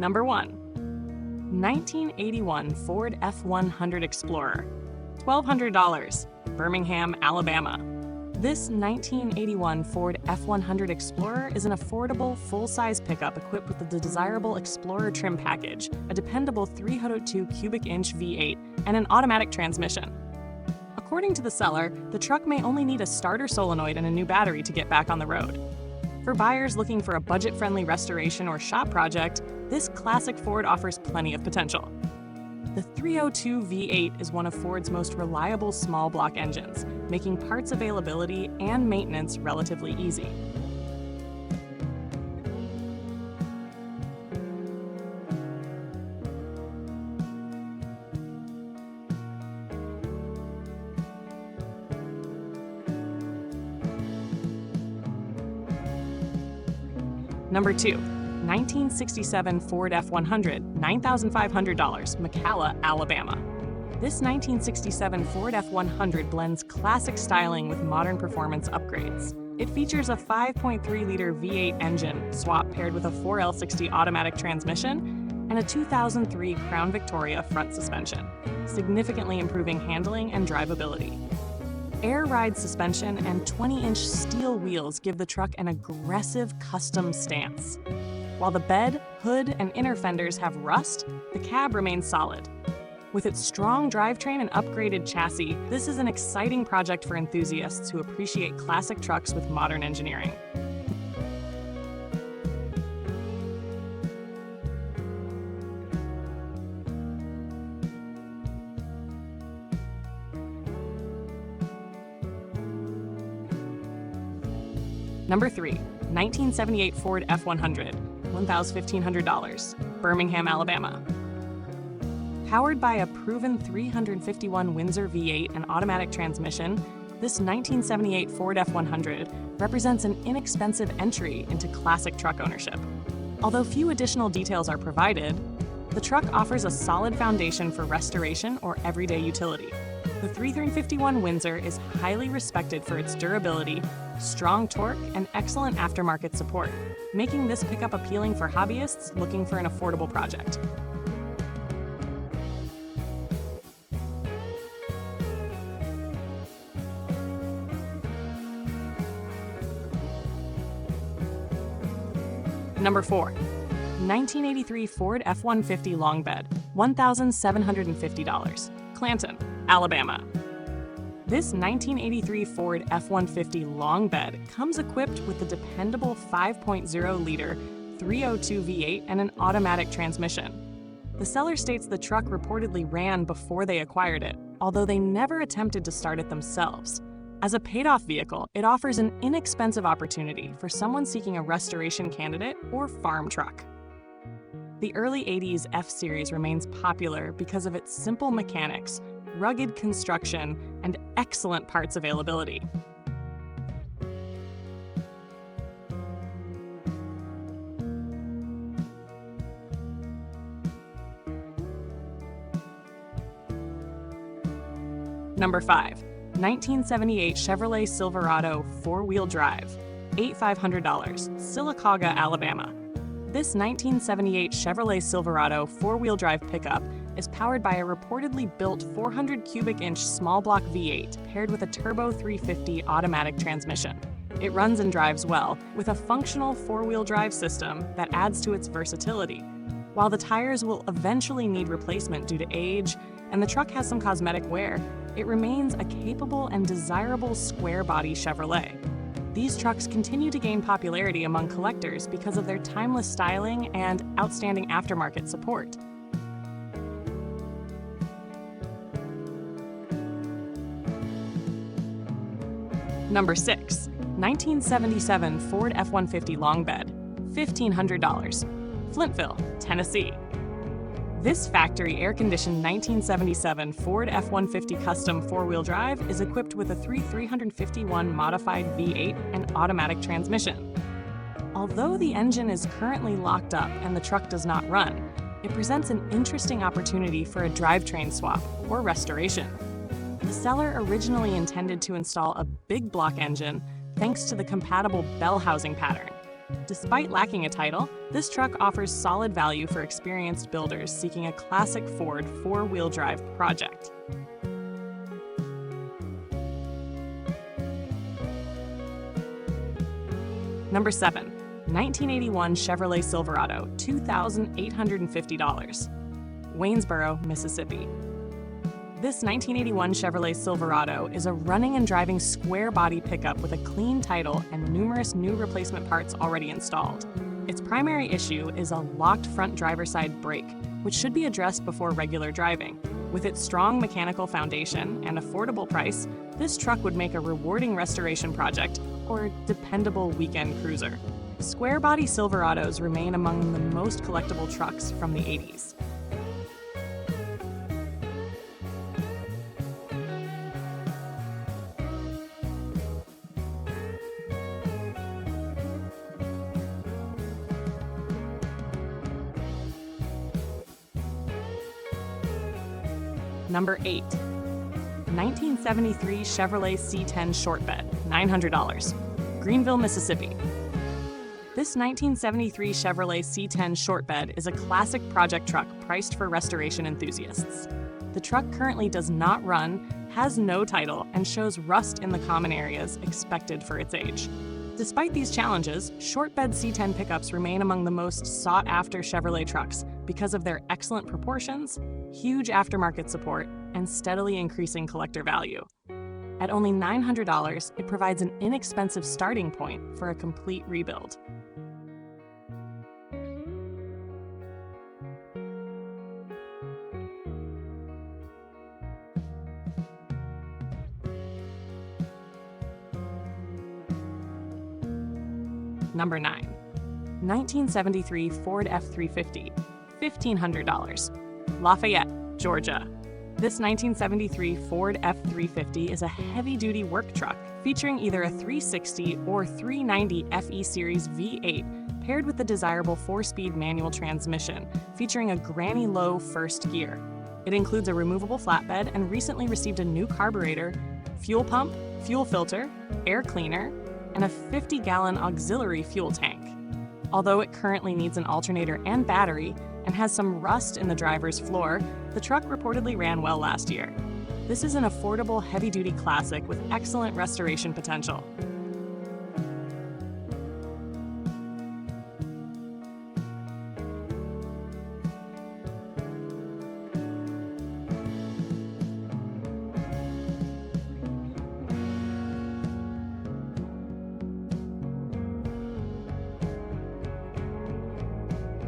Number 1. 1981 Ford F-100 Explorer, $1,200, Birmingham, Alabama. This 1981 Ford F-100 Explorer is an affordable, full-size pickup equipped with the desirable Explorer trim package, a dependable 302 cubic inch V8, and an automatic transmission. According to the seller, the truck may only need a starter solenoid and a new battery to get back on the road. For buyers looking for a budget-friendly restoration or shop project, this classic Ford offers plenty of potential. The 302 V8 is one of Ford's most reliable small block engines, making parts availability and maintenance relatively easy. Number 2. 1967 Ford F-100, $9,500, McCalla, Alabama. This 1967 Ford F-100 blends classic styling with modern performance upgrades. It features a 5.3-liter V8 engine swap paired with a 4L60 automatic transmission and a 2003 Crown Victoria front suspension, significantly improving handling and drivability. Air ride suspension and 20-inch steel wheels give the truck an aggressive custom stance. While the bed, hood, and inner fenders have rust, the cab remains solid. With its strong drivetrain and upgraded chassis, this is an exciting project for enthusiasts who appreciate classic trucks with modern engineering. Number 3. 1978 Ford F-100, $1,500, Birmingham, Alabama. Powered by a proven 351 Windsor V8 and automatic transmission, this 1978 Ford F-100 represents an inexpensive entry into classic truck ownership. Although few additional details are provided, the truck offers a solid foundation for restoration or everyday utility. The 351 Windsor is highly respected for its durability, strong torque, and excellent aftermarket support, making this pickup appealing for hobbyists looking for an affordable project. Number 4. 1983 Ford F-150 Long Bed, $1,750, Clanton, Alabama. This 1983 Ford F-150 Long Bed comes equipped with the dependable 5.0-liter 302 V8 and an automatic transmission. The seller states the truck reportedly ran before they acquired it, although they never attempted to start it themselves. As a paid-off vehicle, it offers an inexpensive opportunity for someone seeking a restoration candidate or farm truck. The early 80s F-Series remains popular because of its simple mechanics, rugged construction, and excellent parts availability. Number 5. 1978 Chevrolet Silverado 4-wheel drive, $8,500, Sylacauga, Alabama. This 1978 Chevrolet Silverado 4-wheel drive pickup is powered by a reportedly built 400 cubic inch small block V8 paired with a turbo 350 automatic transmission. It runs and drives well, with a functional 4-wheel drive system that adds to its versatility. While the tires will eventually need replacement due to age, and the truck has some cosmetic wear, it remains a capable and desirable square-body Chevrolet. These trucks continue to gain popularity among collectors because of their timeless styling and outstanding aftermarket support. Number 6. 1977 Ford F-150 Long Bed, $1,500, Flintville, Tennessee. This factory air-conditioned 1977 Ford F-150 Custom 4-wheel drive is equipped with a 351 modified V8 and automatic transmission. Although the engine is currently locked up and the truck does not run, it presents an interesting opportunity for a drivetrain swap or restoration. The seller originally intended to install a big block engine thanks to the compatible bell housing pattern. Despite lacking a title, this truck offers solid value for experienced builders seeking a classic Ford four-wheel drive project. Number 7. 1981 Chevrolet Silverado, $2,850. Waynesboro, Mississippi. This 1981 Chevrolet Silverado is a running and driving square body pickup with a clean title and numerous new replacement parts already installed. Its primary issue is a locked front driver's side brake, which should be addressed before regular driving. With its strong mechanical foundation and affordable price, this truck would make a rewarding restoration project or dependable weekend cruiser. Square body Silverados remain among the most collectible trucks from the 80s. Number 8. 1973 Chevrolet C10 Short Bed, $900. Greenville, Mississippi. This 1973 Chevrolet C10 Short Bed is a classic project truck priced for restoration enthusiasts. The truck currently does not run, has no title, and shows rust in the common areas expected for its age. Despite these challenges, short bed C10 pickups remain among the most sought-after Chevrolet trucks because of their excellent proportions, huge aftermarket support, and steadily increasing collector value. At only $900, it provides an inexpensive starting point for a complete rebuild. Number 9. 1973 Ford F-350, $1,500. Lafayette, Georgia. This 1973 Ford F-350 is a heavy-duty work truck featuring either a 360 or 390 FE Series V8 paired with the desirable 4-speed manual transmission featuring a granny low first gear. It includes a removable flatbed and recently received a new carburetor, fuel pump, fuel filter, air cleaner, and a 50-gallon auxiliary fuel tank. Although it currently needs an alternator and battery and has some rust in the driver's floor, the truck reportedly ran well last year. This is an affordable heavy-duty classic with excellent restoration potential.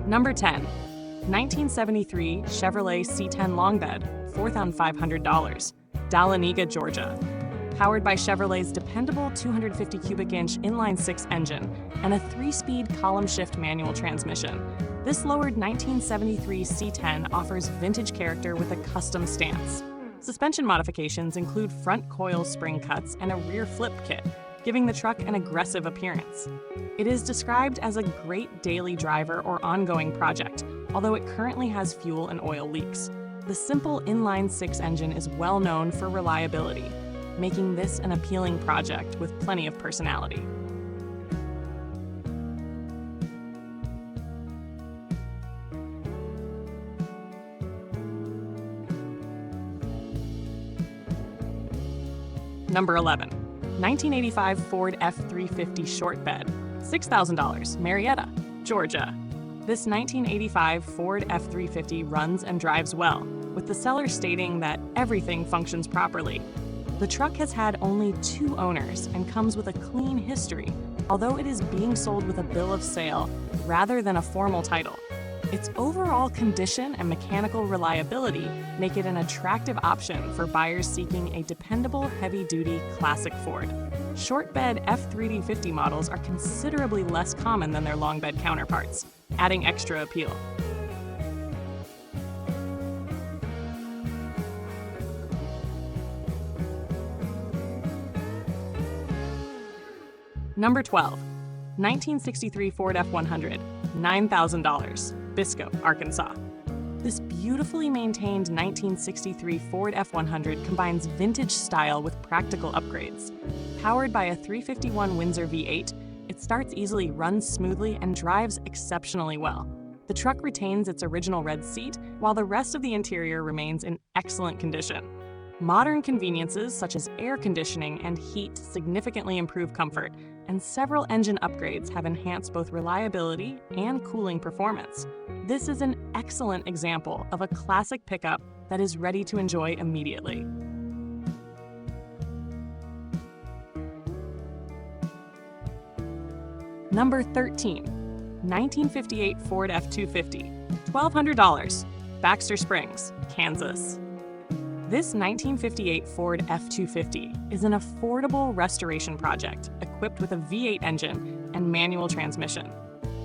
Number 10. 1973 Chevrolet C10 Long Bed, $4,500. Dahlonega, Georgia. Powered by Chevrolet's dependable 250 cubic inch inline-6 engine and a 3-speed column shift manual transmission, this lowered 1973 C10 offers vintage character with a custom stance. Suspension modifications include front coil spring cuts and a rear flip kit, giving the truck an aggressive appearance. It is described as a great daily driver or ongoing project, although it currently has fuel and oil leaks. The simple inline-6 engine is well known for reliability, making this an appealing project with plenty of personality. Number 11. 1985 Ford F-350 Short Bed, $6,000, Marietta, Georgia. This 1985 Ford F-350 runs and drives well, with the seller stating that everything functions properly. The truck has had only 2 owners and comes with a clean history, although it is being sold with a bill of sale rather than a formal title. Its overall condition and mechanical reliability make it an attractive option for buyers seeking a dependable heavy-duty classic Ford. Short bed F-350 models are considerably less common than their long bed counterparts, adding extra appeal. Number 12. 1963 Ford F-100, $9,000. Biscoe, Arkansas. This beautifully maintained 1963 Ford F-100 combines vintage style with practical upgrades. Powered by a 351 Windsor V8, It starts easily, runs smoothly, and drives exceptionally well. The truck retains its original red seat, while the rest of the interior remains in excellent condition. Modern conveniences such as air conditioning and heat significantly improve comfort, and several engine upgrades have enhanced both reliability and cooling performance. This is an excellent example of a classic pickup that is ready to enjoy immediately. Number 13. 1958 Ford F-250, $1,200, Baxter Springs, Kansas. This 1958 Ford F-250 is an affordable restoration project equipped with a V8 engine and manual transmission.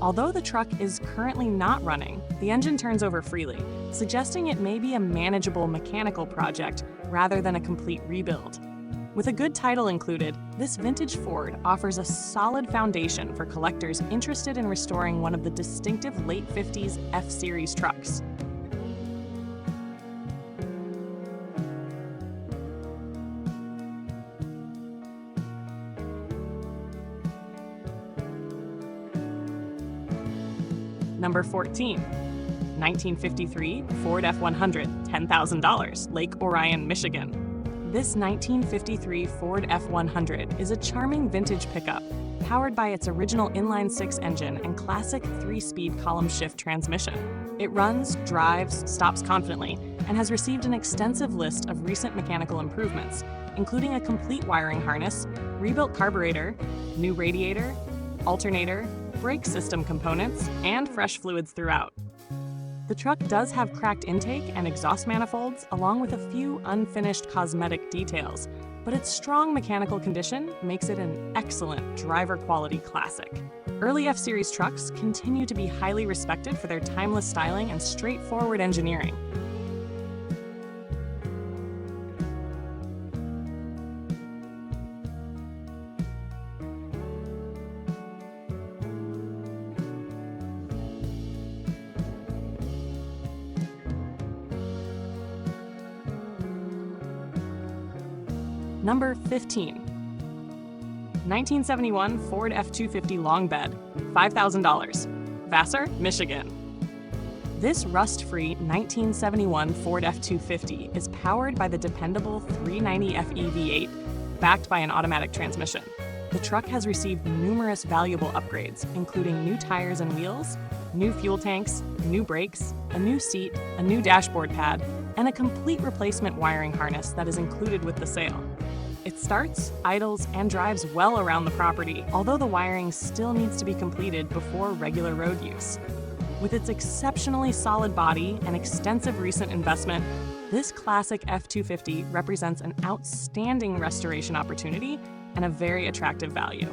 Although the truck is currently not running, the engine turns over freely, suggesting it may be a manageable mechanical project rather than a complete rebuild. With a good title included, this vintage Ford offers a solid foundation for collectors interested in restoring one of the distinctive late 50s F-Series trucks. Number 14. 1953 Ford F-100, $10,000, Lake Orion, Michigan. This 1953 Ford F-100 is a charming vintage pickup powered by its original inline-six engine and classic 3-speed column shift transmission. It runs, drives, stops confidently, and has received an extensive list of recent mechanical improvements, including a complete wiring harness, rebuilt carburetor, new radiator, alternator, brake system components, and fresh fluids throughout. The truck does have cracked intake and exhaust manifolds, along with a few unfinished cosmetic details, but its strong mechanical condition makes it an excellent driver-quality classic. Early F-Series trucks continue to be highly respected for their timeless styling and straightforward engineering. Number 15. 1971 Ford F-250 long bed, $5,000, Vassar, Michigan. This rust-free 1971 Ford F-250 is powered by the dependable 390fe V8, backed by an automatic transmission. The truck has received numerous valuable upgrades, including new tires and wheels, new fuel tanks, new brakes, a new seat, a new dashboard pad, and a complete replacement wiring harness that is included with the sale. It starts, idles, and drives well around the property, although the wiring still needs to be completed before regular road use. With its exceptionally solid body and extensive recent investment, this classic F-250 represents an outstanding restoration opportunity and a very attractive value.